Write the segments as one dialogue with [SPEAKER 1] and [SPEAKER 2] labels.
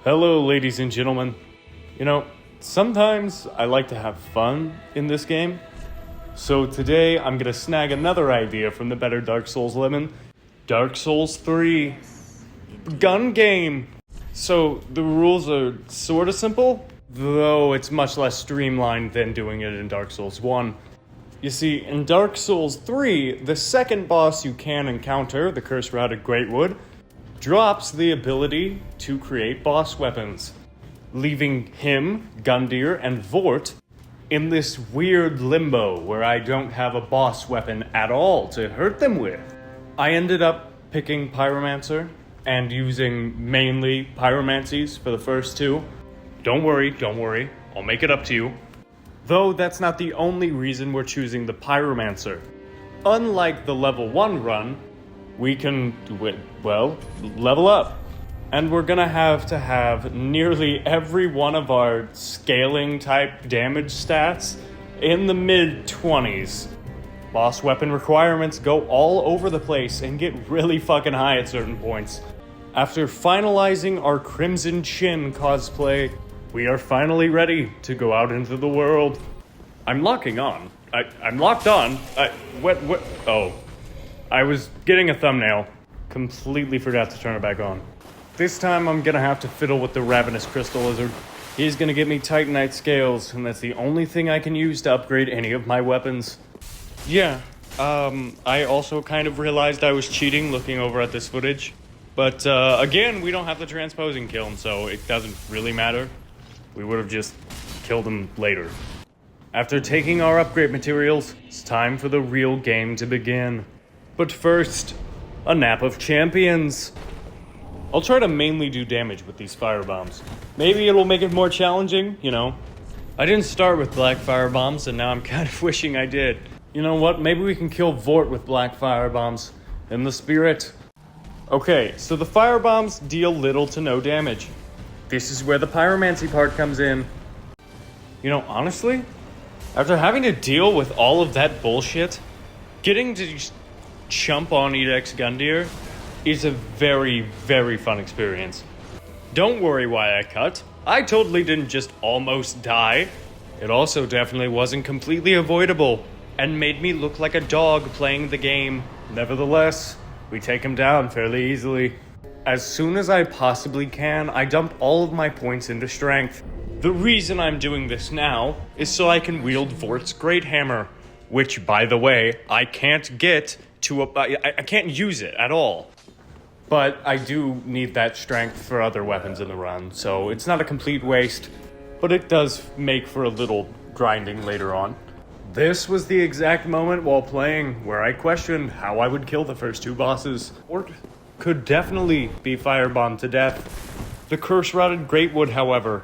[SPEAKER 1] Hello, ladies and gentlemen. You know, sometimes I like to have fun in this game. So today I'm gonna snag another idea from the better Dark Souls lemon. Dark Souls 3 gun game. So the rules are sort of simple, though it's much less streamlined than doing it in Dark Souls 1. You see, in Dark Souls 3, the second boss you can encounter, the Curse-Routed Greatwood, drops the ability to create boss weapons, leaving him, Gundyr, and Vort in this weird limbo where I don't have a boss weapon at all to hurt them with. I ended up picking Pyromancer and using mainly Pyromancies for the first two. Don't worry, I'll make it up to you. Though that's not the only reason we're choosing the Pyromancer. Unlike the level 1 run, we can, level up. And we're gonna have to have nearly every one of our scaling type damage stats in the mid-20s. Boss weapon requirements go all over the place and get really fucking high at certain points. After finalizing our Crimson Chin cosplay, we are finally ready to go out into the world. I'm locking on. I'm locked on. Oh. I was getting a thumbnail. Completely forgot to turn it back on. This time I'm gonna have to fiddle with the Ravenous Crystal Lizard. He's gonna give me Titanite scales, and that's the only thing I can use to upgrade any of my weapons. Yeah, I also kind of realized I was cheating looking over at this footage. But, again, we don't have the transposing kiln, so it doesn't really matter. We would have just killed him later. After taking our upgrade materials, it's time for the real game to begin. But first, a nap of champions. I'll try to mainly do damage with these firebombs. Maybe it'll make it more challenging, you know. I didn't start with black firebombs, and now I'm kind of wishing I did. You know what, maybe we can kill Vort with black firebombs. In the spirit. Okay, so the firebombs deal little to no damage. This is where the pyromancy part comes in. You know, honestly, after having to deal with all of that bullshit, getting to just chump on Edex Gundyr is a very, very fun experience. Don't worry why I cut. I totally didn't just almost die. It also definitely wasn't completely avoidable and made me look like a dog playing the game. Nevertheless, we take him down fairly easily. As soon as I possibly can, I dump all of my points into strength. The reason I'm doing this now is so I can wield Vort's Great Hammer, which, by the way, I can't get to I can't use it at all. But I do need that strength for other weapons in the run, so it's not a complete waste, but it does make for a little grinding later on. This was the exact moment while playing where I questioned how I would kill the first two bosses. Or could definitely be firebombed to death. The Curse-Routed Greatwood, however,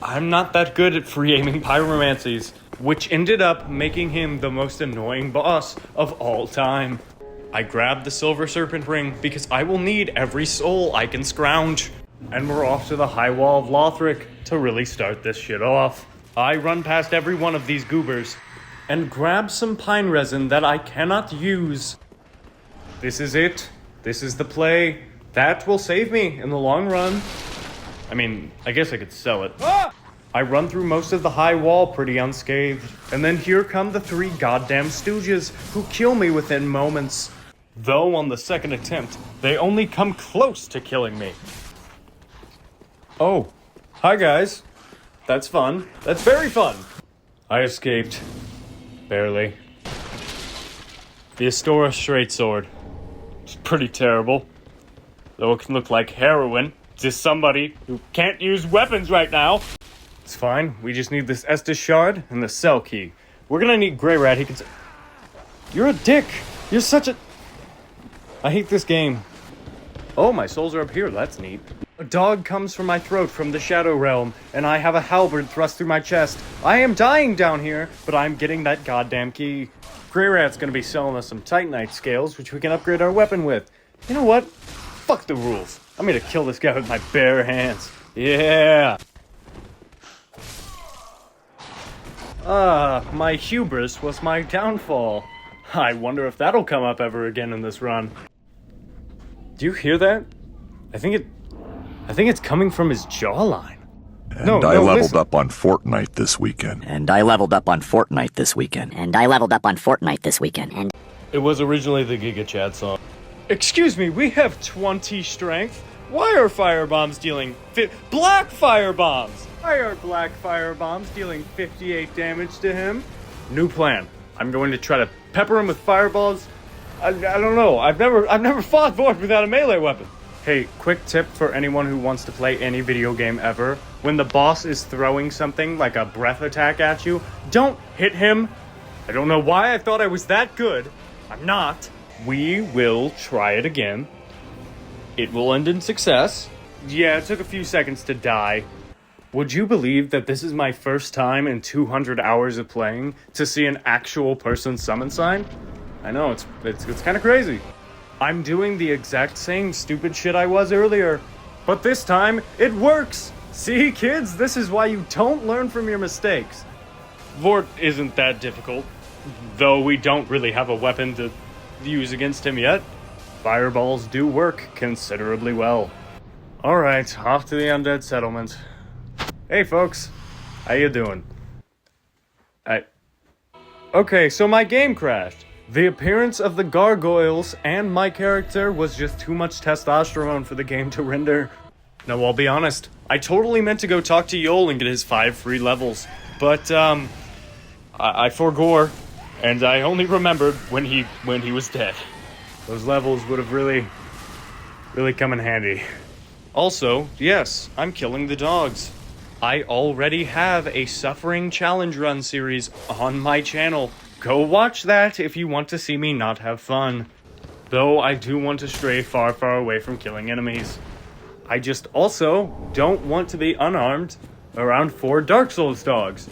[SPEAKER 1] I'm not that good at free aiming pyromancies, which ended up making him the most annoying boss of all time. I grabbed the Silver Serpent Ring because I will need every soul I can scrounge. And we're off to the High Wall of Lothric to really start this shit off. I run past every one of these goobers and grab some pine resin that I cannot use. This is it. This is the play. That will save me in the long run. I mean, I guess I could sell it. I run through most of the high wall pretty unscathed, and then here come the three goddamn stooges who kill me within moments. Though on the second attempt, they only come close to killing me. Oh, hi guys. That's fun. That's very fun. I escaped. Barely. The Astora Straight Sword. It's pretty terrible. Though it can look like heroin to somebody who can't use weapons right now. It's fine. We just need this Estus Shard and the cell key. We're gonna need Grey Rat. He can You're a dick. You're such a... I hate this game. Oh, my souls are up here. That's neat. A dog comes from my throat from the Shadow Realm, and I have a halberd thrust through my chest. I am dying down here, but I'm getting that goddamn key. Grey Rat's gonna be selling us some Titanite scales, which we can upgrade our weapon with. You know what? Fuck the rules. I'm gonna kill this guy with my bare hands. Yeah! My hubris was my downfall. I wonder if that'll come up ever again in this run. Do you hear that? I think it I think it's coming from his jawline.
[SPEAKER 2] And I leveled
[SPEAKER 1] listen.
[SPEAKER 2] up on Fortnite this weekend.
[SPEAKER 3] And I leveled up on Fortnite this weekend.
[SPEAKER 4] And I leveled up on Fortnite this weekend. And
[SPEAKER 1] It was originally the Giga Chad song. Excuse me, we have 20 strength. Why are fire bombs dealing black fire bombs? Why are black fire bombs dealing 58 damage to him? New plan. I'm going to try to pepper him with fireballs. I don't know. I've never fought Vord without a melee weapon. Hey, quick tip for anyone who wants to play any video game ever. When the boss is throwing something like a breath attack at you, don't hit him. I don't know why I thought I was that good. I'm not. We will try it again. It will end in success. Yeah, it took a few seconds to die. Would you believe that this is my first time in 200 hours of playing to see an actual person summon sign? I know, it's kind of crazy. I'm doing the exact same stupid shit I was earlier, but this time it works. See, kids, this is why you don't learn from your mistakes. Vort isn't that difficult, though we don't really have a weapon to use against him yet. Fireballs do work considerably well. Alright, off to the undead settlement. Hey folks, how you doing? Okay, so my game crashed. The appearance of the gargoyles and my character was just too much testosterone for the game to render. No, I'll be honest, I totally meant to go talk to Yol and get his 5 free levels, but I forgore, and I only remembered when he was dead. Those levels would have really come in handy. Also, yes, I'm killing the dogs. I already have a Suffering Challenge Run series on my channel. Go watch that if you want to see me not have fun. Though I do want to stray far, far away from killing enemies. I just also don't want to be unarmed around 4 Dark Souls dogs.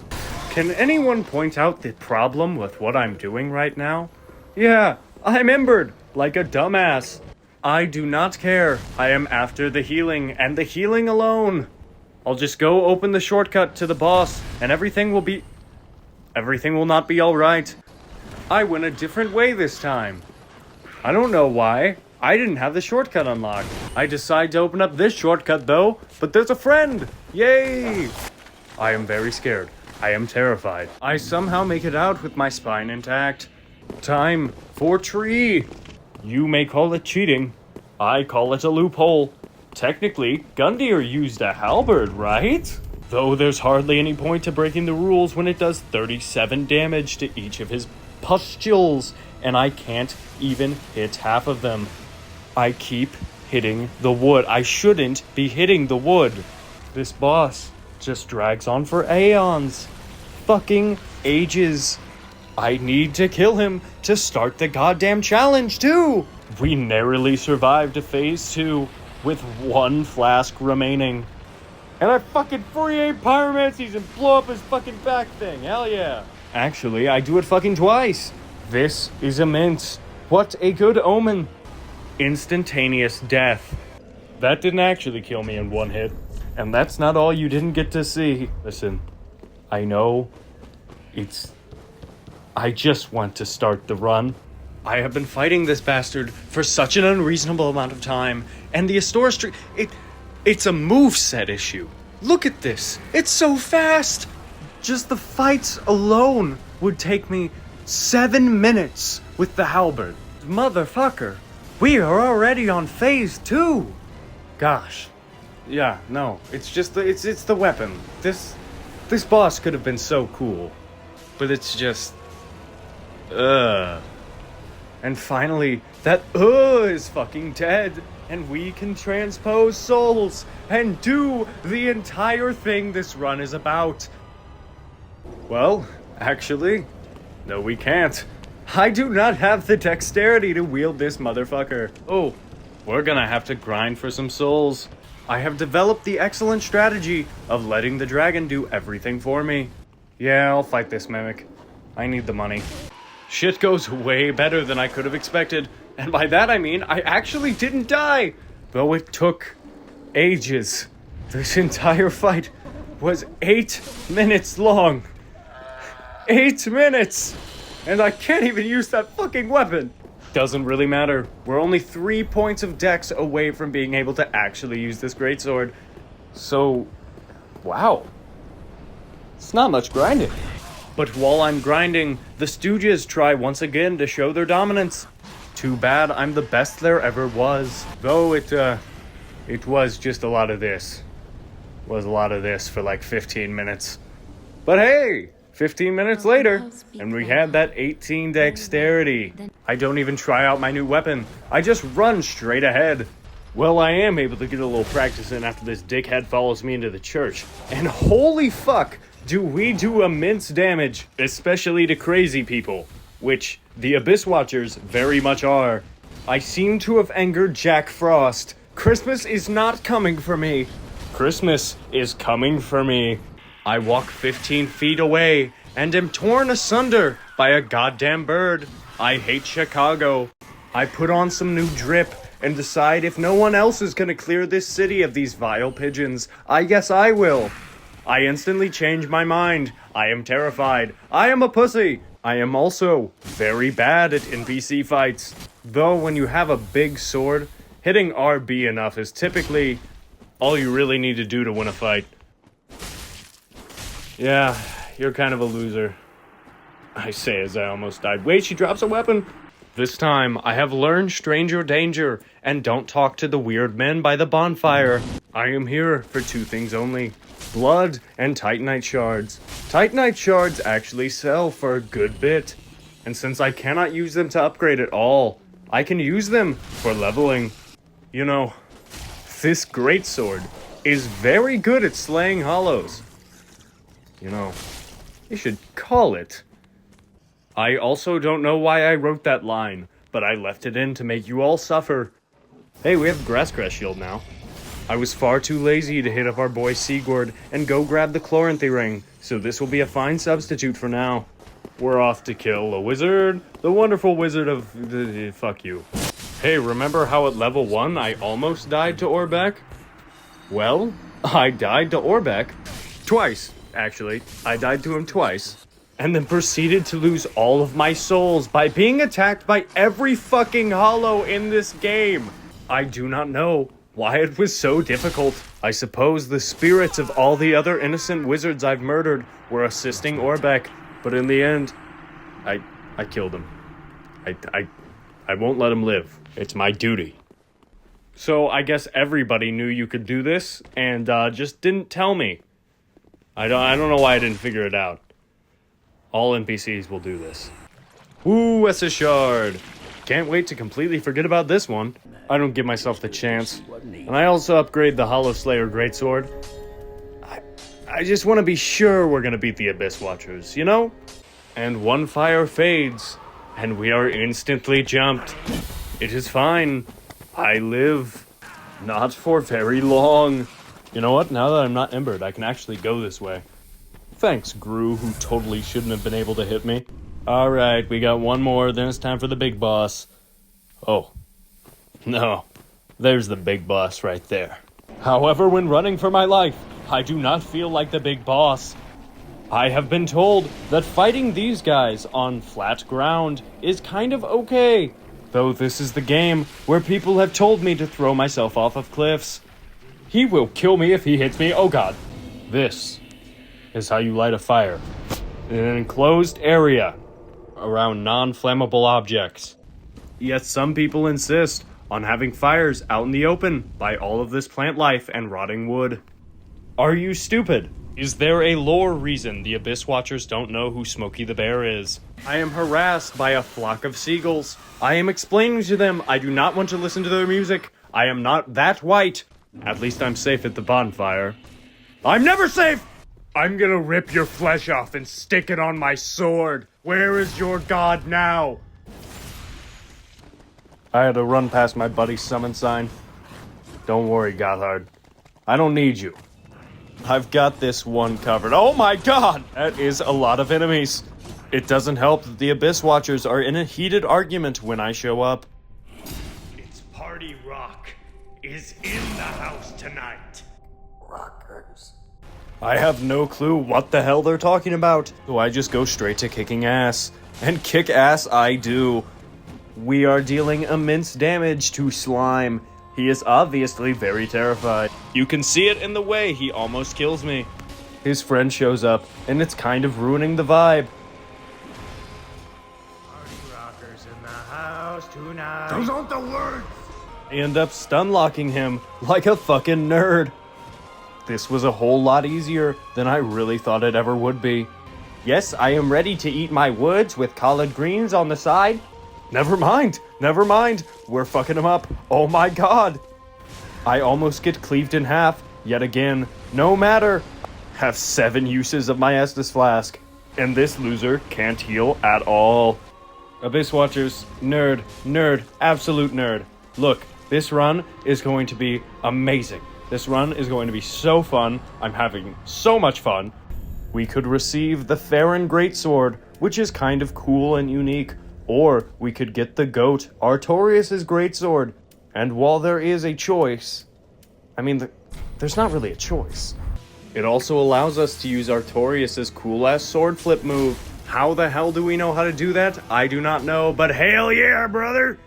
[SPEAKER 1] Can anyone point out the problem with what I'm doing right now? Yeah, I'm embered, like a dumbass. I do not care. I am after the healing, and the healing alone. I'll just go open the shortcut to the boss, and everything will not be alright. I went a different way this time. I don't know why. I didn't have the shortcut unlocked. I decide to open up this shortcut though, but there's a friend! Yay! I am very scared. I am terrified. I somehow make it out with my spine intact. Time for tree. You may call it cheating. I call it a loophole. Technically, Gundyr used a halberd, right? Though there's hardly any point to breaking the rules when it does 37 damage to each of his pustules, and I can't even hit half of them. I keep hitting the wood. I shouldn't be hitting the wood. This boss just drags on for aeons. Fucking ages. I need to kill him to start the goddamn challenge too. We narrowly survived to phase 2 with 1 flask remaining. And I fucking free pyromancies and blow up his fucking back thing. Hell yeah. Actually, I do it fucking twice. This is immense. What a good omen. Instantaneous death. That didn't actually kill me in 1 hit. And that's not all you didn't get to see. Listen, I know I just want to start the run. I have been fighting this bastard for such an unreasonable amount of time, and the Astora Street, it's a moveset issue. Look at this. It's so fast. Just the fights alone would take me 7 minutes with the halberd. Motherfucker. We are already on phase 2. Gosh. Yeah, no. It's just it's the weapon. This boss could have been so cool. But it's just And finally, that is fucking dead, and we can transpose souls and do the entire thing this run is about. Well, actually, no we can't. I do not have the dexterity to wield this motherfucker. Oh, we're gonna have to grind for some souls. I have developed the excellent strategy of letting the dragon do everything for me. Yeah, I'll fight this mimic. I need the money. Shit goes way better than I could have expected, and by that I mean I actually didn't die, though it took ages. This entire fight was 8 minutes long. 8 minutes! And I can't even use that fucking weapon! Doesn't really matter. We're only 3 points of dex away from being able to actually use this greatsword. So, wow. It's not much grinding. But while I'm grinding, the Stooges try once again to show their dominance. Too bad I'm the best there ever was. Though it was just a lot of this. Was a lot of this for like 15 minutes. But hey! 15 minutes later, and we had that 18 dexterity. I don't even try out my new weapon. I just run straight ahead. Well, I am able to get a little practice in after this dickhead follows me into the church. And holy fuck, do we do immense damage, especially to crazy people, which the Abyss Watchers very much are. I seem to have angered Jack Frost. Christmas is not coming for me. Christmas is coming for me. I walk 15 feet away and am torn asunder by a goddamn bird. I hate Chicago. I put on some new drip and decide if no one else is gonna clear this city of these vile pigeons, I guess I will. I instantly change my mind. I am terrified. I am a pussy. I am also very bad at NPC fights. Though when you have a big sword, hitting RB enough is typically all you really need to do to win a fight. Yeah, you're kind of a loser. I say as I almost died. Wait, she drops a weapon. This time, I have learned stranger danger and don't talk to the weird men by the bonfire. I am here for 2 things only. Blood and Titanite shards. Titanite shards actually sell for a good bit. And since I cannot use them to upgrade at all, I can use them for leveling. You know, this greatsword is very good at slaying hollows. You know, you should call it. I also don't know why I wrote that line, but I left it in to make you all suffer. Hey, we have a Grasscrest shield now. I was far too lazy to hit up our boy Sigurd and go grab the Chloranthy ring, so this will be a fine substitute for now. We're off to kill a wizard, the wonderful wizard of... fuck you. Hey, remember how at level 1 I almost died to Orbeck? Well, I died to Orbeck twice. Actually, I died to him twice, and then proceeded to lose all of my souls by being attacked by every fucking hollow in this game. I do not know why it was so difficult. I suppose the spirits of all the other innocent wizards I've murdered were assisting Orbeck, but in the end, I killed him. I won't let him live. It's my duty. So I guess everybody knew you could do this, and just didn't tell me. I don't know why I didn't figure it out. All NPCs will do this. Ooh, SS Shard. Can't wait to completely forget about this one. I don't give myself the chance. And I also upgrade the Hollow Slayer Greatsword. I just want to be sure we're going to beat the Abyss Watchers, you know? And one fire fades, and we are instantly jumped. It is fine. I live. Not for very long. You know what? Now that I'm not embered, I can actually go this way. Thanks, Gru, who totally shouldn't have been able to hit me. Alright, we got one more, then it's time for the big boss. Oh. No. There's the big boss right there. However, when running for my life, I do not feel like the big boss. I have been told that fighting these guys on flat ground is kind of okay. Though this is the game where people have told me to throw myself off of cliffs. He will kill me if he hits me. Oh god. This is how you light a fire. In an enclosed area around non-flammable objects. Yet some people insist on having fires out in the open by all of this plant life and rotting wood. Are you stupid? Is there a lore reason the Abyss Watchers don't know who Smokey the Bear is? I am harassed by a flock of seagulls. I am explaining to them I do not want to listen to their music. I am not that white. At least I'm safe at the bonfire. I'm never safe! I'm gonna rip your flesh off and stick it on my sword. Where is your god now? I had to run past my buddy's summon sign. Don't worry, Gothard. I don't need you. I've got this one covered. Oh my god! That is a lot of enemies. It doesn't help that the Abyss Watchers are in a heated argument when I show up. It's Party Rock is in the house tonight. Rockers. I have no clue what the hell they're talking about, so I just go straight to kicking ass. And kick ass I do. We are dealing immense damage to Slime. He is obviously very terrified. You can see it in the way he almost kills me. His friend shows up, and it's kind of ruining the vibe.
[SPEAKER 5] Party rockers in the house tonight.
[SPEAKER 2] Those aren't the words!
[SPEAKER 1] I end up stun-locking him like a fucking nerd. This was a whole lot easier than I really thought it ever would be. Yes, I am ready to eat my woods with collard greens on the side. Never mind, we're fucking him up. Oh my god. I almost get cleaved in half, yet again. No matter. Have 7 uses of my Estus Flask, and this loser can't heal at all. Abyss Watchers, nerd, absolute nerd. Look, this run is going to be amazing. This run is going to be so fun. I'm having so much fun. We could receive the Farron Greatsword, which is kind of cool and unique. Or we could get the GOAT, Artorias' Greatsword. And while there is a choice, I mean, there's not really a choice. It also allows us to use Artorias' cool-ass sword flip move. How the hell do we know how to do that? I do not know, but hell yeah, brother!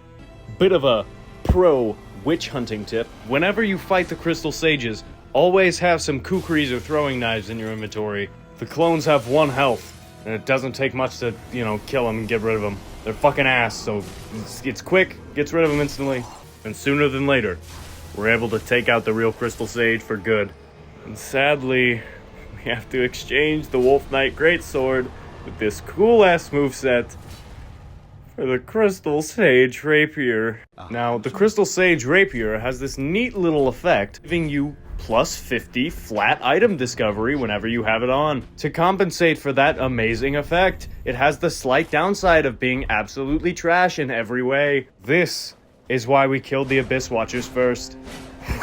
[SPEAKER 1] Bit of a pro witch hunting tip. Whenever you fight the Crystal Sages, always have some kukris or throwing knives in your inventory. The clones have 1 health, and it doesn't take much to, kill them and get rid of them. They're fucking ass, so it's quick, gets rid of them instantly. And sooner than later, we're able to take out the real Crystal Sage for good. And sadly, we have to exchange the Wolf Knight Greatsword with this cool-ass moveset for the Crystal Sage Rapier. Now, the Crystal Sage Rapier has this neat little effect, giving you plus 50 flat item discovery whenever you have it on. To compensate for that amazing effect, it has the slight downside of being absolutely trash in every way. This is why we killed the Abyss Watchers first.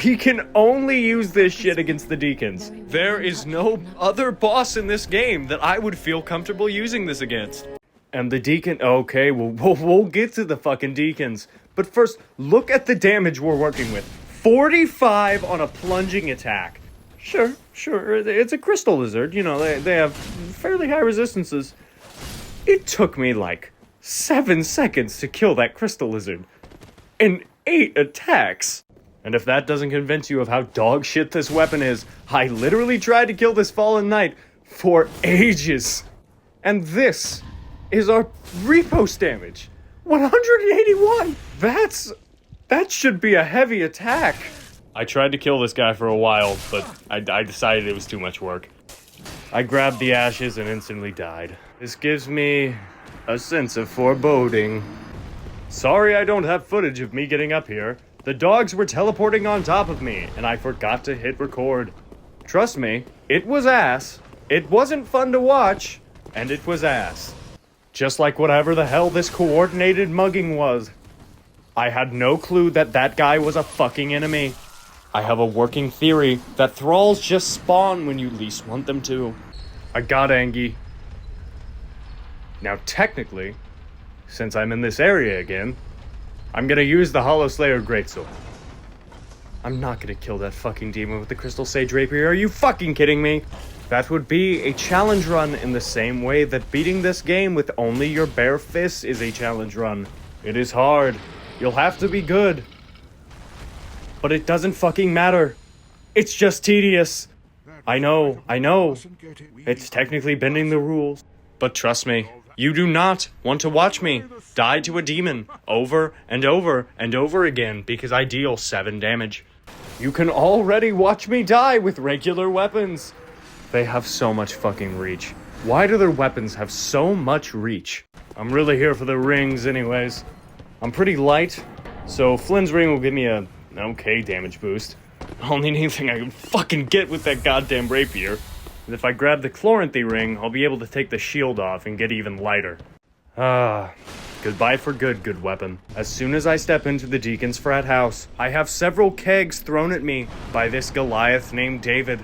[SPEAKER 1] We can only use this shit against the Deacons. There is no other boss in this game that I would feel comfortable using this against. And the Deacon, okay, we'll get to the fucking Deacons. But first, look at the damage we're working with. 45 on a plunging attack. Sure, it's a crystal lizard, they have fairly high resistances. It took me like 7 seconds to kill that crystal lizard. And 8 attacks. And if that doesn't convince you of how dog shit this weapon is, I literally tried to kill this fallen knight for ages. And this is our repost damage. 181! That should be a heavy attack. I tried to kill this guy for a while, but I decided it was too much work. I grabbed the ashes and instantly died. This gives me a sense of foreboding. Sorry I don't have footage of me getting up here. The dogs were teleporting on top of me, and I forgot to hit record. Trust me, it was ass. It wasn't fun to watch, and it was ass. Just like whatever the hell this coordinated mugging was. I had no clue that guy was a fucking enemy. I have a working theory that thralls just spawn when you least want them to. I got Angie. Now technically, since I'm in this area again, I'm gonna use the Hollow Slayer Greatsword. I'm not gonna kill that fucking demon with the Crystal Sage Rapier, are you fucking kidding me? That would be a challenge run in the same way that beating this game with only your bare fists is a challenge run. It is hard. You'll have to be good. But it doesn't fucking matter. It's just tedious. I know. It's technically bending the rules. But trust me, you do not want to watch me die to a demon over and over and over again because I deal 7 damage. You can already watch me die with regular weapons. They have so much fucking reach. Why do their weapons have so much reach? I'm really here for the rings anyways. I'm pretty light, so Flynn's ring will give me a okay damage boost. I'll need anything I can fucking get with that goddamn rapier. And if I grab the Chloranthy ring, I'll be able to take the shield off and get even lighter. Goodbye for good weapon. As soon as I step into the Deacon's frat house, I have several kegs thrown at me by this Goliath named David.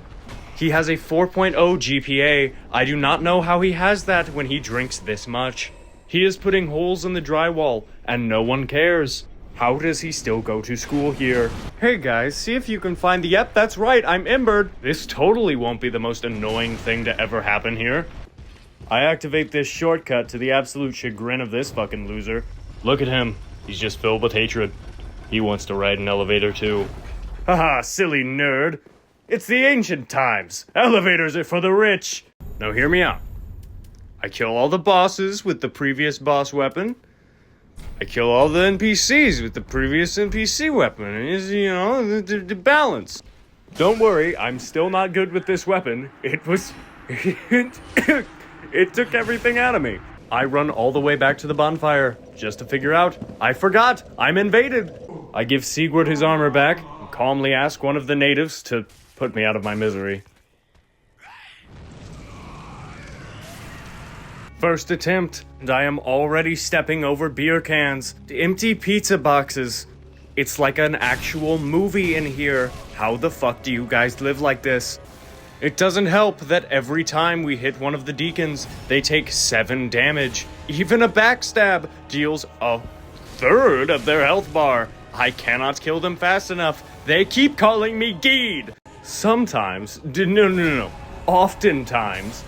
[SPEAKER 1] He has a 4.0 GPA. I do not know how he has that when he drinks this much. He is putting holes in the drywall, and no one cares. How does he still go to school here? Hey guys, see if you can find the... Yep, that's right, I'm Embered. This totally won't be the most annoying thing to ever happen here. I activate this shortcut to the absolute chagrin of this fucking loser. Look at him. He's just filled with hatred. He wants to ride an elevator too. Haha, silly nerd. It's the ancient times. Elevators are for the rich. Now hear me out. I kill all the bosses with the previous boss weapon. I kill all the NPCs with the previous NPC weapon. It's, you know, the balance. Don't worry, I'm still not good with this weapon. It took everything out of me. I run all the way back to the bonfire just to figure out, I forgot, I'm invaded. I give Sigurd his armor back and calmly ask one of the natives to put me out of my misery. First attempt, and I am already stepping over beer cans, empty pizza boxes. It's like an actual movie in here. How the fuck do you guys live like this? It doesn't help that every time we hit one of the deacons, they take 7 damage. Even a backstab deals a third of their health bar. I cannot kill them fast enough. They keep calling me Geed. Sometimes, no. Oftentimes,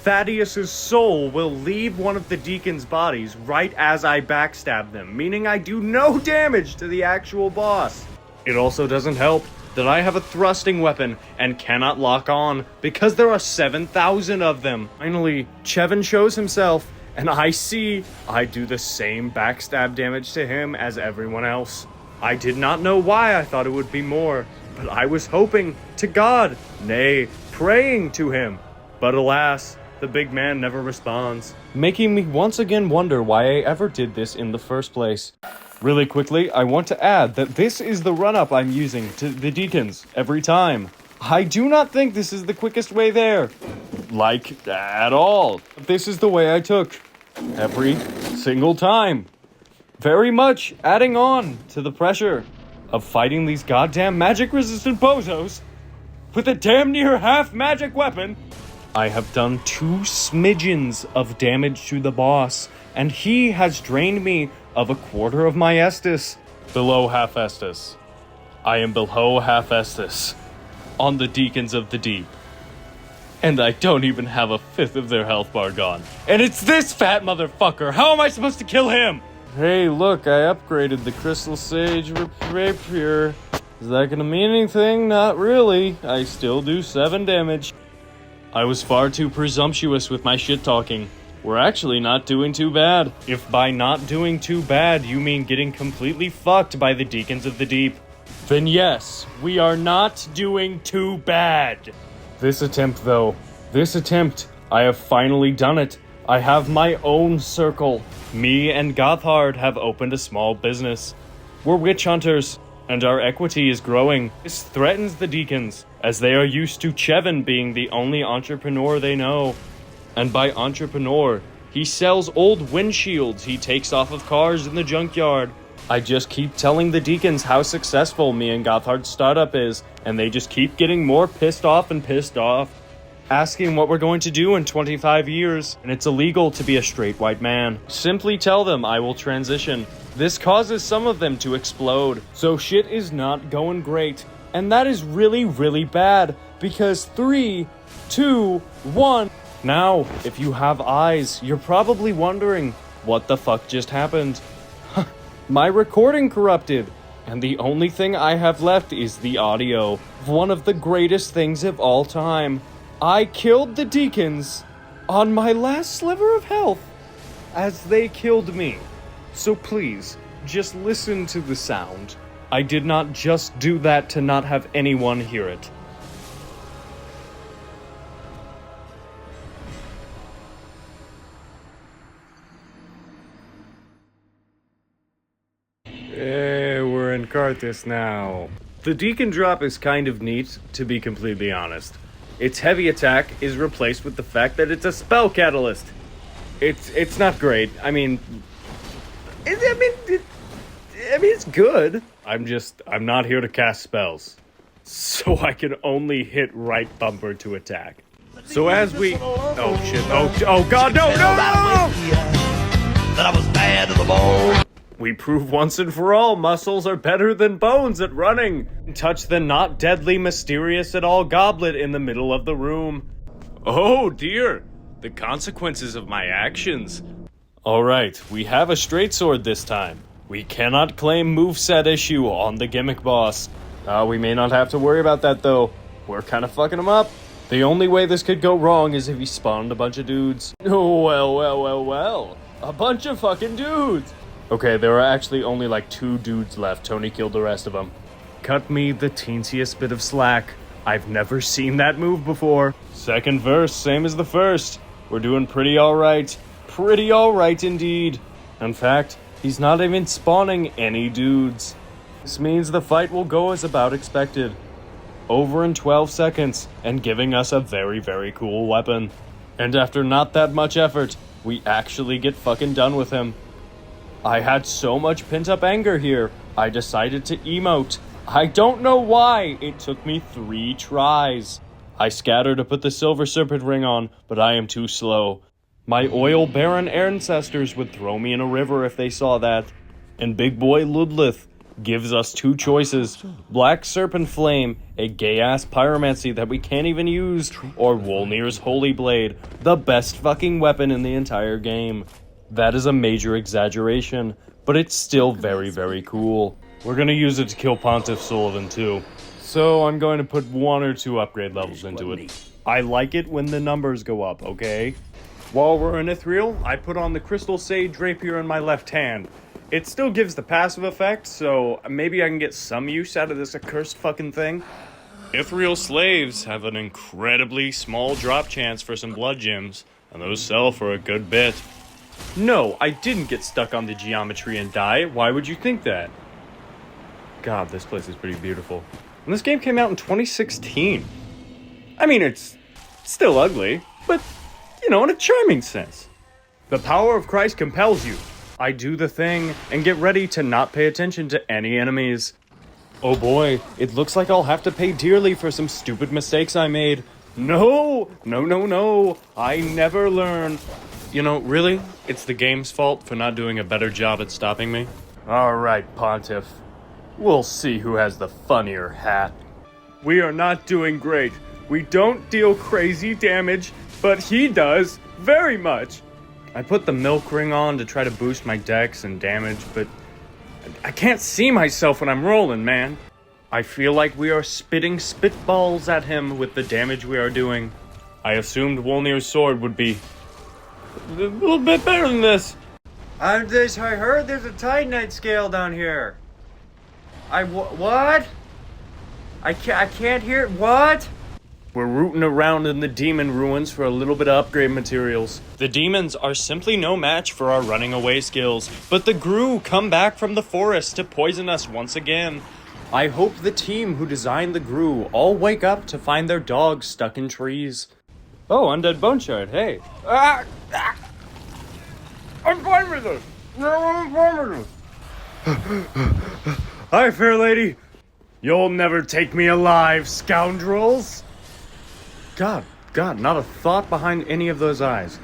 [SPEAKER 1] Thaddeus's soul will leave one of the deacon's bodies right as I backstab them, meaning I do no damage to the actual boss. It also doesn't help that I have a thrusting weapon and cannot lock on because there are 7,000 of them. Finally, Chevin shows himself, and I see I do the same backstab damage to him as everyone else. I did not know why I thought it would be more, but I was hoping to God, nay, praying to him. But alas, the big man never responds, making me once again wonder why I ever did this in the first place. Really quickly, I want to add that this is the run-up I'm using to the deacons every time. I do not think this is the quickest way there. Like, at all. This is the way I took every single time. Very much adding on to the pressure of fighting these goddamn magic-resistant bozos with a damn near half-magic weapon. I have done 2 smidgens of damage to the boss, and he has drained me of a quarter of my Estus. Below half Estus. I am below half Estus on the Deacons of the Deep. And I don't even have a 5th of their health bar gone. And it's this fat motherfucker! How am I supposed to kill him? Hey, look, I upgraded the Crystal Sage Rapier. Is that gonna mean anything? Not really. I still do 7 damage. I was far too presumptuous with my shit-talking. We're actually not doing too bad. If by not doing too bad you mean getting completely fucked by the Deacons of the Deep, then yes, we are not doing too bad. This attempt, I have finally done it. I have my own circle. Me and Gothard have opened a small business. We're witch hunters, and our equity is growing. This threatens the Deacons, as they are used to Chevin being the only entrepreneur they know. And by entrepreneur, he sells old windshields he takes off of cars in the junkyard. I just keep telling the Deacons how successful me and Gothard's startup is, and they just keep getting more pissed off, asking what we're going to do in 25 years, and it's illegal to be a straight white man. Simply tell them I will transition. This causes some of them to explode, so shit is not going great. And that is really, really bad, because 3, 2, 1... Now, if you have eyes, you're probably wondering, what the fuck just happened? My recording corrupted, and the only thing I have left is the audio of one of the greatest things of all time. I killed the Deacons on my last sliver of health as they killed me. So please, just listen to the sound. I did not just do that to not have anyone hear it. We're in Karthus now. The Deacon drop is kind of neat, to be completely honest. Its heavy attack is replaced with the fact that it's a spell catalyst. It's not great. I mean, it's good. I'm not here to cast spells, so I can only hit right bumper to attack. So as we, oh shit, oh god, no!
[SPEAKER 6] That I was bad to the bone.
[SPEAKER 1] We prove once and for all muscles are better than bones at running. Touch the not deadly, mysterious at all goblet in the middle of the room. Oh dear, the consequences of my actions. Alright, we have a straight sword this time. We cannot claim moveset issue on the gimmick boss. We may not have to worry about that though. We're kind of fucking him up. The only way this could go wrong is if he spawned a bunch of dudes. Oh, well. A bunch of fucking dudes. Okay, there are actually only like 2 dudes left. Tony killed the rest of them. Cut me the teensiest bit of slack. I've never seen that move before. Second verse, same as the first. We're doing pretty alright. Pretty alright indeed. In fact, he's not even spawning any dudes. This means the fight will go as about expected. Over in 12 seconds, and giving us a very, very cool weapon. And after not that much effort, we actually get fucking done with him. I had so much pent-up anger here, I decided to emote. I don't know why, it took me 3 tries. I scatter to put the silver serpent ring on, but I am too slow. My oil baron ancestors would throw me in a river if they saw that. And big boy Ludlith gives us 2 choices. Black Serpent Flame, a gay-ass pyromancy that we can't even use, or Wolnir's Holy Blade, the best fucking weapon in the entire game. That is a major exaggeration, but it's still very, very cool. We're gonna use it to kill Pontiff Sullivan too. So I'm going to put 1 or 2 upgrade levels into it. I like it when the numbers go up, okay? While we're in Ethereal, I put on the Crystal Sage Rapier in my left hand. It still gives the passive effect, so maybe I can get some use out of this accursed fucking thing. Ethereal slaves have an incredibly small drop chance for some blood gems, and those sell for a good bit. No, I didn't get stuck on the geometry and die. Why would you think that? God, this place is pretty beautiful. And this game came out in 2016. I mean, it's still ugly, but, you know, in a charming sense. The power of Christ compels you. I do the thing and get ready to not pay attention to any enemies. Oh boy, it looks like I'll have to pay dearly for some stupid mistakes I made. No, I never learn. You know, really, it's the game's fault for not doing a better job at stopping me. Alright, Pontiff. We'll see who has the funnier hat. We are not doing great. We don't deal crazy damage, but he does very much. I put the milk ring on to try to boost my dex and damage, but I can't see myself when I'm rolling, man. I feel like we are spitting spitballs at him with the damage we are doing. I assumed Wolnir's sword would be a little bit better than this.
[SPEAKER 5] I heard there's a Titanite scale down here. What? I can't hear, what?
[SPEAKER 1] We're rooting around in the demon ruins for a little bit of upgrade materials. The demons are simply no match for our running away skills, but the Gru come back from the forest to poison us once again. I hope the team who designed the Gru all wake up to find their dogs stuck in trees. Oh, Undead Bone Shard, hey. I'm fine with this. I'm fine with this. Hi, fair lady. You'll never take me alive, scoundrels. God, not a thought behind any of those eyes.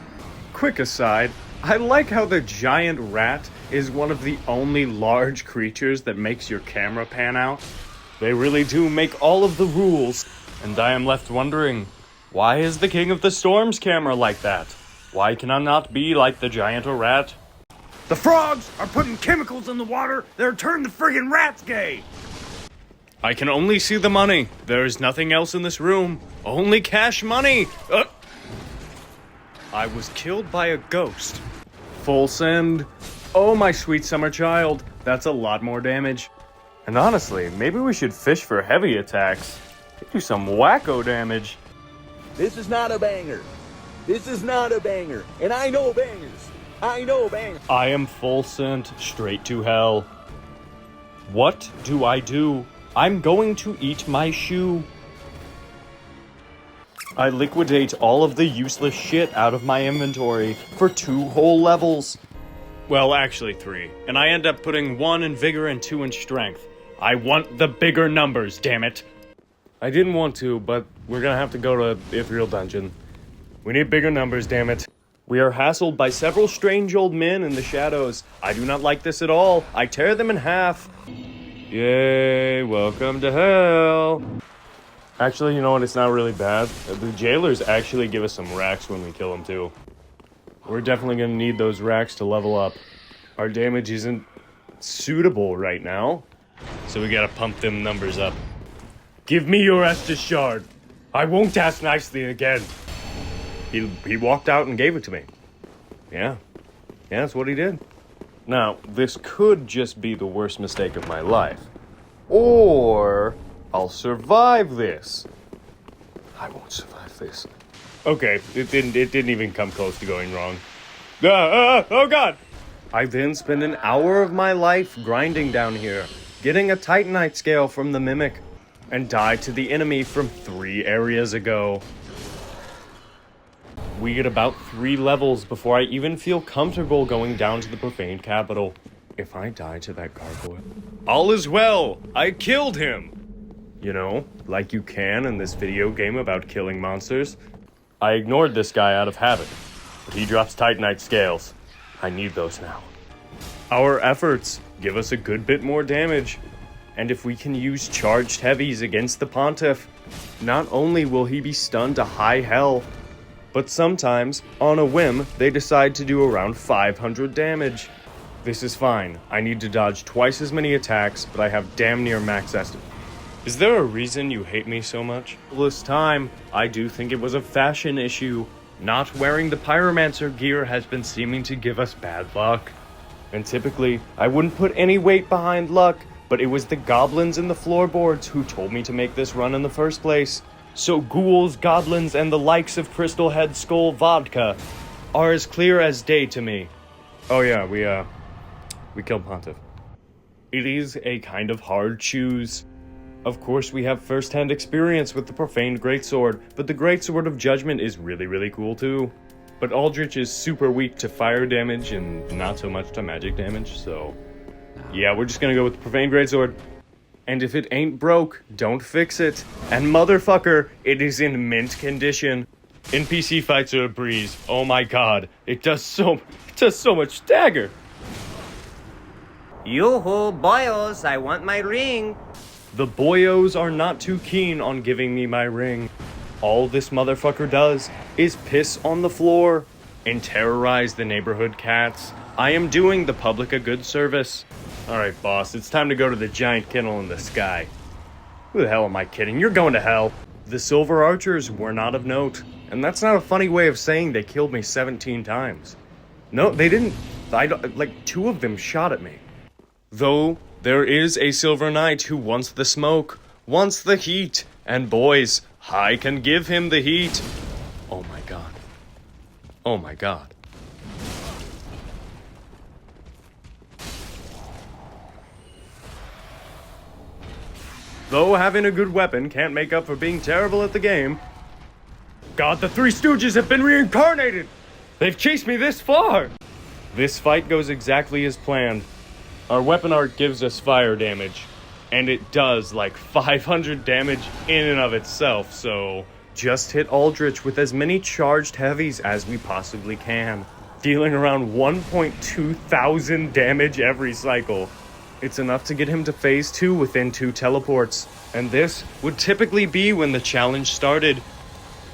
[SPEAKER 1] Quick aside, I like how the giant rat is one of the only large creatures that makes your camera pan out. They really do make all of the rules, and I am left wondering, why is the King of the Storm's camera like that? Why can I not be like the giant rat?
[SPEAKER 5] The frogs are putting chemicals in the water that are turning the friggin' rats gay.
[SPEAKER 1] I can only see the money. There is nothing else in this room. Only cash money. I was killed by a ghost. Full send. Oh, my sweet summer child. That's a lot more damage. And honestly, maybe we should fish for heavy attacks. They do some wacko damage.
[SPEAKER 6] This is not a banger. This is not a banger. And I know bangers. I know bangers.
[SPEAKER 1] I am full sent straight to hell. What do I do? I'm going to eat my shoe. I liquidate all of the useless shit out of my inventory for 2 whole levels. Well, actually 3. And I end up putting 1 in vigor and 2 in strength. I want the bigger numbers, damn it. I didn't want to, but we're gonna have to go to Ethereal Dungeon. We need bigger numbers, damn it. We are hassled by several strange old men in the shadows. I do not like this at all. I tear them in half. Yay, welcome to hell. Actually, you know what? It's not really bad. The jailers actually give us some racks when we kill them, too. We're definitely going to need those racks to level up. Our damage isn't suitable right now. So we gotta pump them numbers up. Give me your Estus shard. I won't ask nicely again. He walked out and gave it to me. Yeah, that's what he did. Now, this could just be the worst mistake of my life. Or I'll survive this. I won't survive this. Okay, it didn't even come close to going wrong. Oh god! I then spend an hour of my life grinding down here, getting a Titanite scale from the Mimic, and die to the enemy from 3 areas ago. We get about 3 levels before I even feel comfortable going down to the profaned capital. If I die to that gargoyle, all is well! I killed him! You know, like you can in this video game about killing monsters. I ignored this guy out of habit, but he drops Titanite scales. I need those now. Our efforts give us a good bit more damage, and if we can use charged heavies against the Pontiff, not only will he be stunned to high hell, but sometimes, on a whim, they decide to do around 500 damage. This is fine. I need to dodge twice as many attacks, but I have damn near max estimate. Is there a reason you hate me so much? This time, I do think it was a fashion issue. Not wearing the Pyromancer gear has been seeming to give us bad luck. And typically, I wouldn't put any weight behind luck, but it was the goblins and the floorboards who told me to make this run in the first place. So ghouls, goblins, and the likes of Crystal Head Skull Vodka are as clear as day to me. Oh yeah, we killed Pontiff. It is a kind of hard choose. Of course, we have first-hand experience with the profaned greatsword, but the greatsword of judgment is really cool too. But Aldrich is super weak to fire damage and not so much to magic damage, so yeah, we're just gonna go with the profaned greatsword. And if it ain't broke, don't fix it. And motherfucker, it is in mint condition. NPC fights are a breeze. Oh my god, it does so much stagger.
[SPEAKER 7] Yoo-hoo, boyos, I want my ring.
[SPEAKER 1] The boyos are not too keen on giving me my ring. All this motherfucker does is piss on the floor and terrorize the neighborhood cats. I am doing the public a good service. Alright, boss, it's time to go to the giant kennel in the sky. Who the hell am I kidding? You're going to hell. The Silver Archers were not of note, and that's not a funny way of saying they killed me 17 times. No, they didn't. Like, 2 of them shot at me. Though, there is a Silver Knight who wants the smoke, wants the heat, and boys, I can give him the heat. Oh my god. Oh my god. Though having a good weapon can't make up for being terrible at the game. God, the Three Stooges have been reincarnated! They've chased me this far! This fight goes exactly as planned. Our weapon art gives us fire damage, and it does like 500 damage in and of itself, so just hit Aldrich with as many charged heavies as we possibly can, dealing around 1.2 thousand damage every cycle. It's enough to get him to phase 2 within 2 teleports, and this would typically be when the challenge started.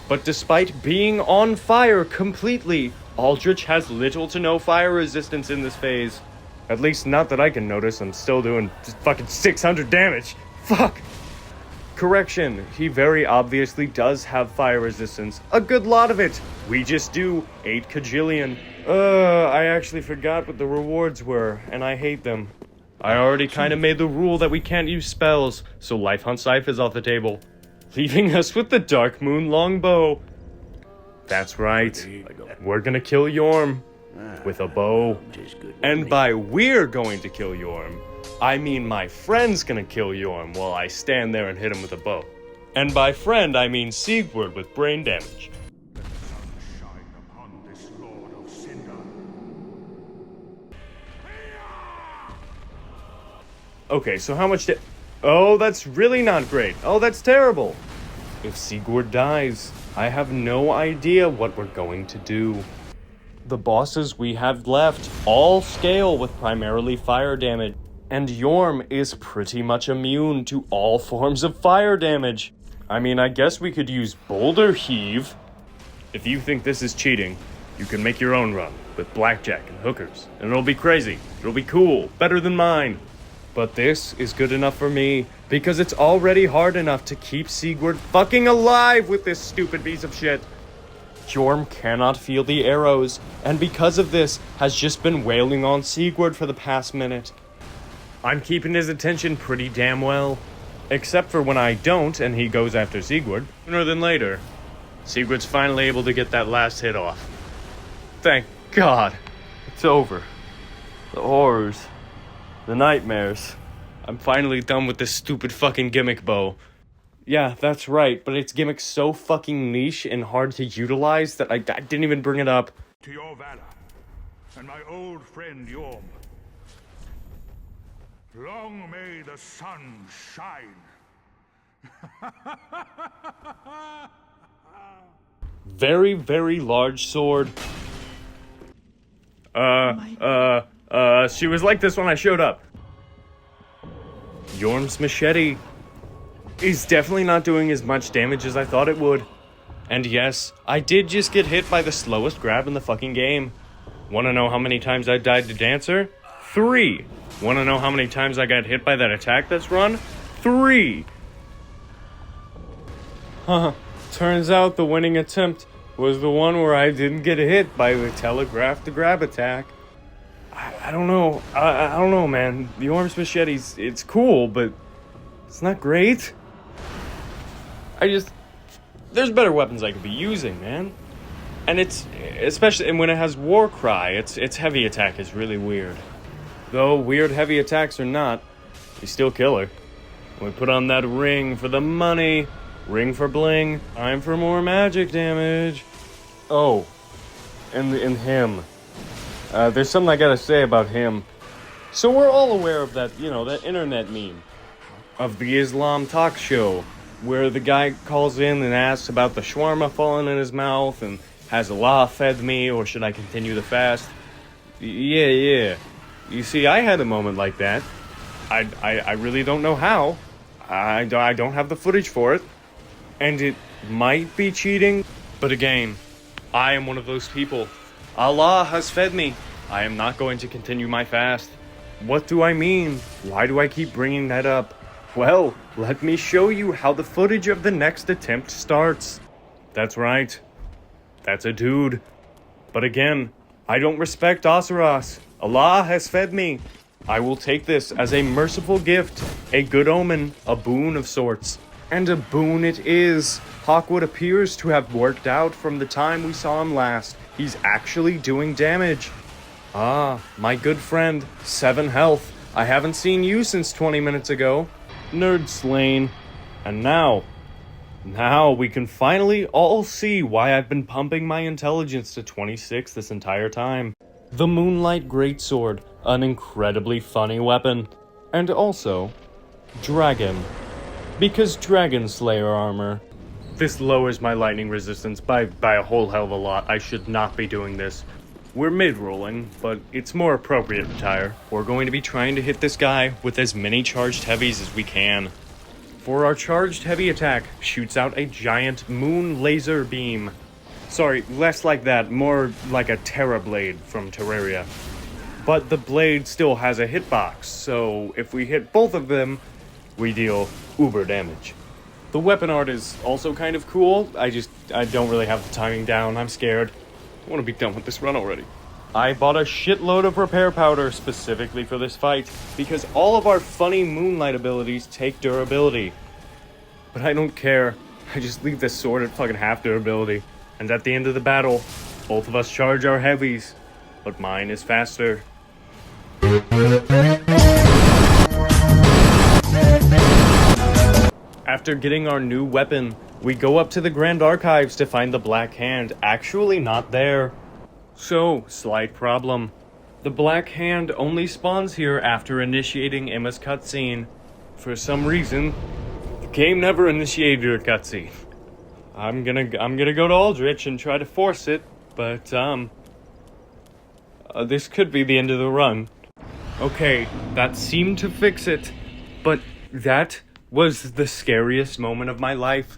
[SPEAKER 1] But despite being on fire completely, Aldrich has little to no fire resistance in this phase. At least not that I can notice. I'm still doing just fucking 600 damage. Fuck! Correction, he very obviously does have fire resistance. A good lot of it. We just do 8 kajillion. I actually forgot what the rewards were, and I hate them. I already kind of made the rule that we can't use spells, so Life Hunt Scythe is off the table, leaving us with the Dark Moon Longbow. That's right, we're gonna kill Yorm with a bow. And by we're going to kill Yorm, I mean my friend's gonna kill Yorm while I stand there and hit him with a bow. And by friend, I mean Siegward with brain damage. Okay, so how much Oh, that's really not great. Oh, that's terrible. If Sigurd dies, I have no idea what we're going to do. The bosses we have left all scale with primarily fire damage, and Yorm is pretty much immune to all forms of fire damage. I mean, I guess we could use Boulder Heave. If you think this is cheating, You can make your own run with blackjack and hookers, and it'll be crazy. It'll be cool, better than mine. But this is good enough for me because it's already hard enough to keep Sigurd fucking alive with this stupid piece of shit. Jorm cannot feel the arrows, and because of this, has just been wailing on Sigurd for the past minute. I'm keeping his attention pretty damn well. Except for when I don't and he goes after Sigurd. Sooner than later, Sigurd's finally able to get that last hit off. Thank God. It's over. The horrors. The nightmares. I'm finally done with this stupid fucking gimmick bow. Yeah, that's right, but its gimmick's so fucking niche and hard to utilize that I didn't even bring it up.
[SPEAKER 8] To your valor, and my old friend Yorm. Long may the sun shine.
[SPEAKER 1] Very, very large sword. She was like this when I showed up. Yorm's machete is definitely not doing as much damage as I thought it would. And yes, I did just get hit by the slowest grab in the fucking game. Wanna know how many times I died to Dancer? 3. Wanna know how many times I got hit by that attack that's run? 3. Turns out the winning attempt was the one where I didn't get hit by the telegraph to grab attack. I don't know. I don't know, man. The Orm's machete's, it's cool, but it's not great. There's better weapons I could be using, man. And it's, especially when it has War Cry, its heavy attack is really weird. Though weird heavy attacks or not, you still kill her. We put on that ring for the money, ring for bling, time for more magic damage. Oh, and him. There's something I gotta say about him. So we're all aware of that, that internet meme of the Islam talk show, where the guy calls in and asks about the shawarma falling in his mouth and has Allah fed me or should I continue the fast? Yeah. You see, I had a moment like that. I really don't know how. I don't have the footage for it. And it might be cheating, but again, I am one of those people. Allah has fed me. I am not going to continue my fast. What do I mean? Why do I keep bringing that up? Well, let me show you how the footage of the next attempt starts. That's right. That's a dude. But again, I don't respect Asuras. Allah has fed me. I will take this as a merciful gift, a good omen, a boon of sorts. And a boon it is. Hawkwood appears to have worked out from the time we saw him last. He's actually doing damage. Ah, my good friend, 7 health. I haven't seen you since 20 minutes ago. Nerd slain. And now we can finally all see why I've been pumping my intelligence to 26 this entire time. The Moonlight Greatsword, an incredibly funny weapon. And also, Dragon. Because Dragon Slayer armor. This lowers my lightning resistance by a whole hell of a lot. I should not be doing this. We're mid-rolling, but it's more appropriate to retire. We're going to be trying to hit this guy with as many charged heavies as we can. For our charged heavy attack, shoots out a giant moon laser beam. Sorry, less like that, more like a Terra Blade from Terraria. But the blade still has a hitbox, so if we hit both of them, we deal uber damage. The weapon art is also kind of cool. I don't really have the timing down. I'm scared. I want to be done with this run already. I bought a shitload of repair powder specifically for this fight because all of our funny moonlight abilities take durability. But I don't care. I just leave this sword at fucking half durability. And at the end of the battle, both of us charge our heavies. But mine is faster. After getting our new weapon, we go up to the Grand Archives to find the Black Hand actually not there. So, slight problem. The Black Hand only spawns here after initiating Emma's cutscene. For some reason, the game never initiated her cutscene. I'm gonna go to Aldrich and try to force it, but this could be the end of the run. Okay, that seemed to fix it, but that was the scariest moment of my life.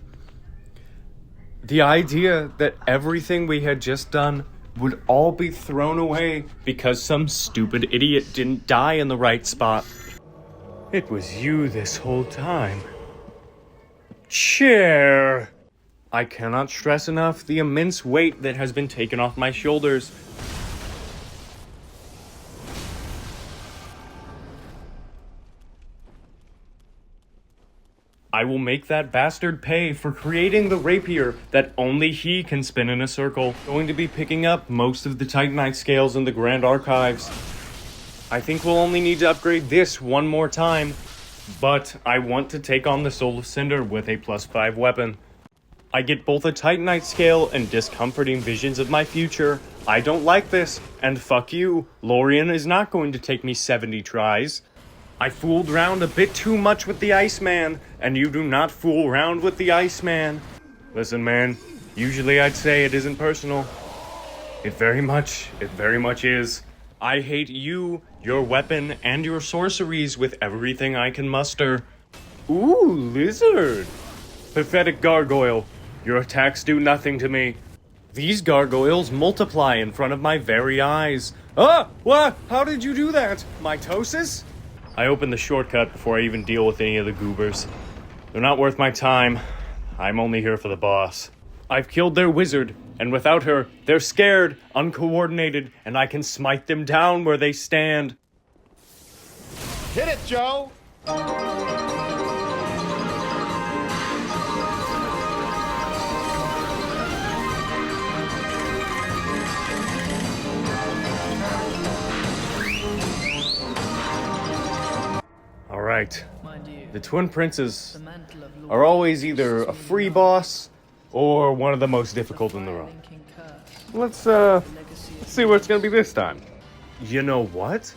[SPEAKER 1] The idea that everything we had just done would all be thrown away because some stupid idiot didn't die in the right spot. It was you this whole time. Chair! I cannot stress enough the immense weight that has been taken off my shoulders. I will make that bastard pay for creating the rapier that only he can spin in a circle. Going to be picking up most of the Titanite scales in the Grand Archives. I think we'll only need to upgrade this one more time, but I want to take on the Soul of Cinder with a +5 weapon. I get both a Titanite scale and discomforting visions of my future. I don't like this, and fuck you, Lorien is not going to take me 70 tries. I fooled around a bit too much with the Iceman, and you do not fool around with the Iceman. Listen, man, usually I'd say it isn't personal. It very much is. I hate you, your weapon, and your sorceries with everything I can muster. Ooh, lizard! Pathetic gargoyle, your attacks do nothing to me. These gargoyles multiply in front of my very eyes. Ah! What? How did you do that? Mitosis? I opened the shortcut before I even deal with any of the goobers. They're not worth my time. I'm only here for the boss. I've killed their wizard, and without her, they're scared, uncoordinated, and I can smite them down where they stand.
[SPEAKER 5] Hit it, Joe!
[SPEAKER 1] Alright, the Twin Princes are always either a free boss or one of the most difficult in the room. Let's see what it's gonna be this time. You know what?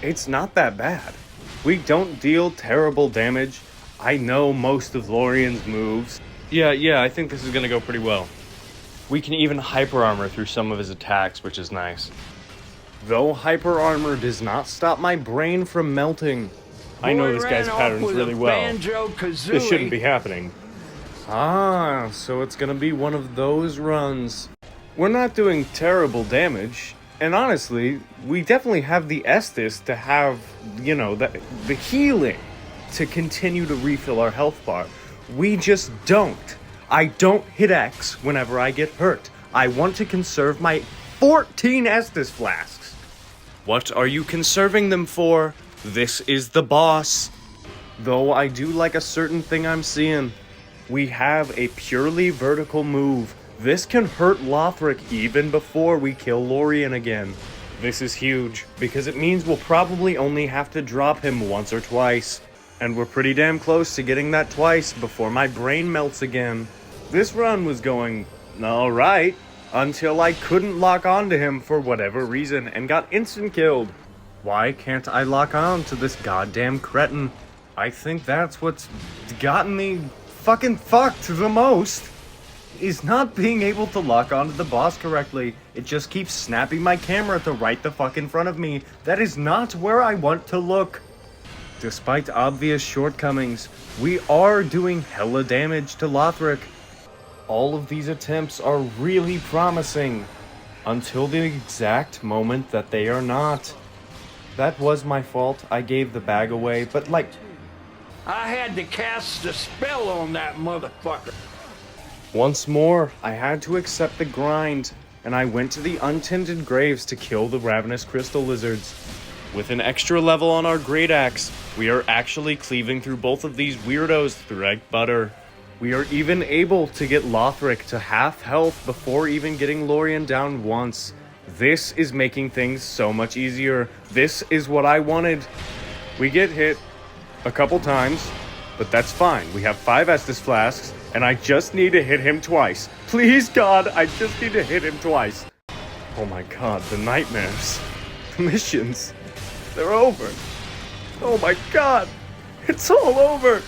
[SPEAKER 1] It's not that bad. We don't deal terrible damage. I know most of Lorien's moves. Yeah, I think this is gonna go pretty well. We can even hyper armor through some of his attacks, which is nice. Though hyper armor does not stop my brain from melting. I know this guy's patterns really well. This shouldn't be happening. Ah, so it's gonna be one of those runs. We're not doing terrible damage, and honestly, we definitely have the Estus to have, the healing to continue to refill our health bar. We just don't. I don't hit X whenever I get hurt. I want to conserve my 14 Estus flasks. What are you conserving them for? This is the boss. Though I do like a certain thing I'm seeing. We have a purely vertical move. This can hurt Lothric even before we kill Lorien again. This is huge, because it means we'll probably only have to drop him once or twice. And we're pretty damn close to getting that twice before my brain melts again. This run was going alright, until I couldn't lock onto him for whatever reason and got instant killed. Why can't I lock on to this goddamn cretin? I think that's what's gotten me fucking fucked the most. Is not being able to lock onto the boss correctly. It just keeps snapping my camera to right the fuck in front of me. That is not where I want to look. Despite obvious shortcomings, we are doing hella damage to Lothric. All of these attempts are really promising, until the exact moment that they are not. That was my fault. I gave the bag away, but
[SPEAKER 5] I had to cast a spell on that motherfucker.
[SPEAKER 1] Once more, I had to accept the grind, and I went to the untinted graves to kill the ravenous crystal lizards. With an extra level on our great axe, we are actually cleaving through both of these weirdos like butter. We are even able to get Lothric to half health before even getting Lorien down once. This is making things so much easier. This is what I wanted. We get hit a couple times, but that's fine. We have 5 Estus flasks, and I just need to hit him twice. Please, God, I just need to hit him twice. Oh my God, the nightmares. The missions. They're over. Oh my God, it's all over.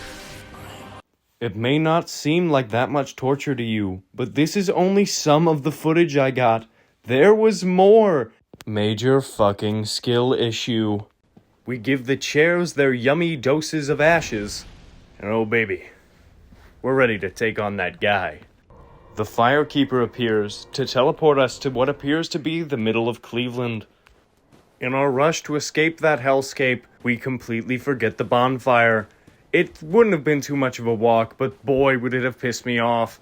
[SPEAKER 1] It may not seem like that much torture to you, but this is only some of the footage I got. There was more. Major fucking skill issue. We give the chairs their yummy doses of ashes. And oh baby, we're ready to take on that guy. the Firekeeper appears to teleport us to what appears to be the middle of Cleveland. In our rush to escape that hellscape, we completely forget the bonfire. It wouldn't have been too much of a walk, but boy would it have pissed me off.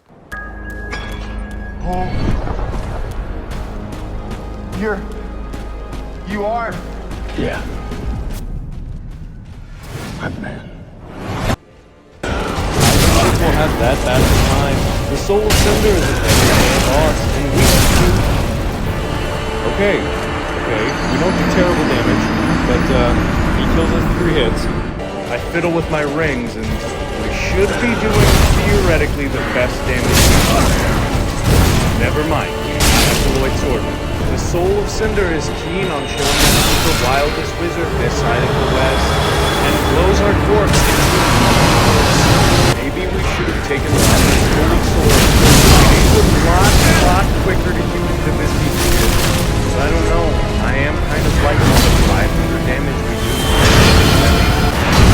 [SPEAKER 9] Oh. You are?
[SPEAKER 2] Yeah. I'm man.
[SPEAKER 1] We'll have that bad of time. The Soul of Cinder is a boss, and we Okay, we don't do terrible damage, but he kills us 3 hits. I fiddle with my rings, and we should be doing theoretically the best damage. Never mind, I have the Lloyd Sword. The Soul of Cinder is keen on showing us who's the wildest wizard this side of the west, and blows our corpse into the Maybe we should have taken the Holy Sword. It is a lot quicker to use than this piece is. But I don't know. I am kind of liking all the 500 damage we do.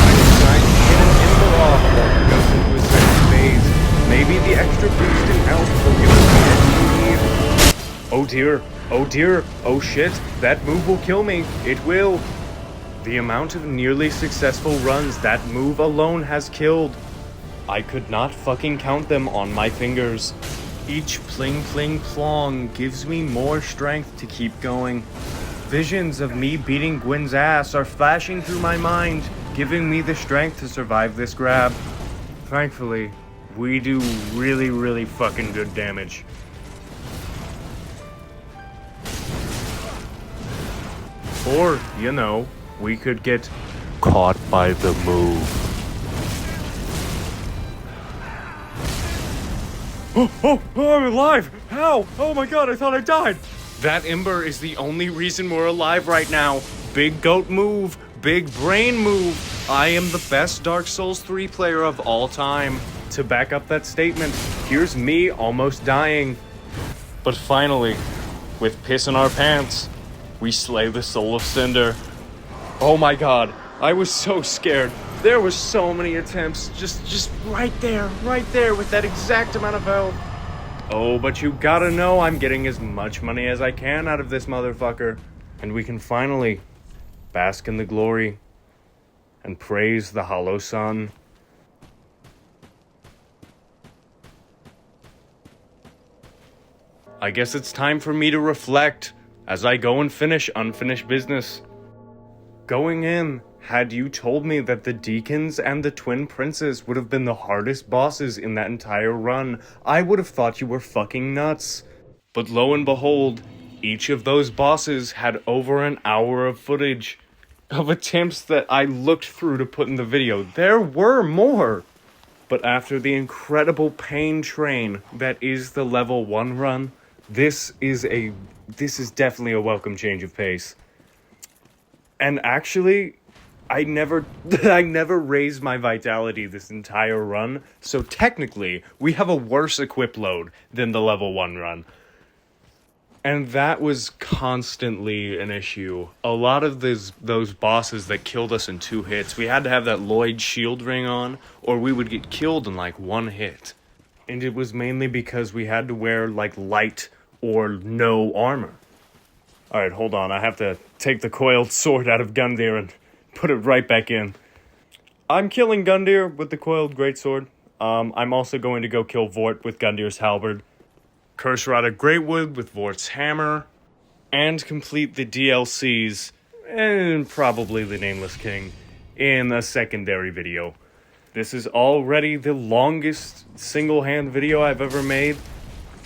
[SPEAKER 1] I decided to get an Ember off while he goes into his second phase. Maybe the extra boost in health will give us the edge we need. Oh dear. Oh dear. Oh shit. That move will kill me. It will. The amount of nearly successful runs that move alone has killed. I could not fucking count them on my fingers. Each pling pling plong gives me more strength to keep going. Visions of me beating Gwyn's ass are flashing through my mind, giving me the strength to survive this grab. Thankfully, we do really fucking good damage. Or, you know, we could get caught by the move. Oh, I'm alive! How? Oh my god, I thought I died! That Ember is the only reason we're alive right now. Big goat move. Big brain move. I am the best Dark Souls 3 player of all time. To back up that statement, here's me almost dying. But finally, with piss in our pants, we slay the Soul of Cinder. Oh my god, I was so scared. There were so many attempts, just right there with that exact amount of health. Oh, but you gotta know I'm getting as much money as I can out of this motherfucker. And we can finally bask in the glory and praise the hollow sun. I guess it's time for me to reflect as I go and finish unfinished business. Going in, had you told me that the Deacons and the Twin Princes would have been the hardest bosses in that entire run, I would have thought you were fucking nuts. But lo and behold, each of those bosses had over an hour of footage of attempts that I looked through to put in the video. There were more! But after the incredible pain train that is the level 1 run, this is definitely a welcome change of pace. And actually, I never raised my vitality this entire run, so technically, we have a worse equip load than the level 1 run. And that was constantly an issue. A lot of those bosses that killed us in 2 hits, we had to have that Lloyd shield ring on, or we would get killed in like 1 hit. And it was mainly because we had to wear like light or no armor. Alright, hold on, I have to take the coiled sword out of Gundyr and put it right back in. I'm killing Gundyr with the coiled greatsword. I'm also going to go kill Vort with Gundyr's halberd. Curse Rod of Greatwood with Vort's hammer. And complete the DLCs, and probably the Nameless King, in a secondary video. This is already the longest single-hand video I've ever made.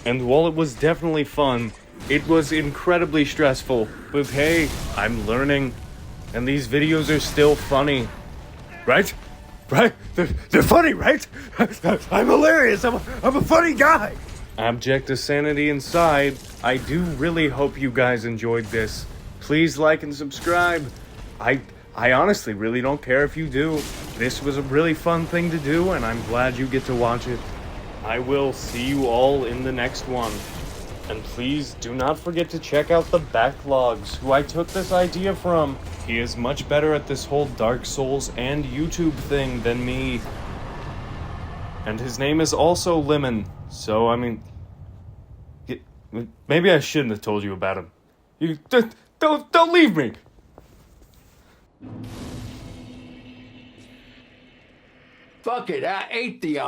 [SPEAKER 1] And while it was definitely fun, it was incredibly stressful. But hey, I'm learning. And these videos are still funny. Right? Right? They're funny, right? I'm hilarious. I'm a funny guy. Abject insanity inside. I do really hope you guys enjoyed this. Please like and subscribe. I honestly really don't care if you do. This was a really fun thing to do, and I'm glad you get to watch it. I will see you all in the next one. And please do not forget to check out the Backlogs, who I took this idea from. He is much better at this whole Dark Souls and YouTube thing than me. And his name is also Lemon, so I mean, Maybe I shouldn't have told you about him. You don't leave me.
[SPEAKER 6] Fuck it, I ate the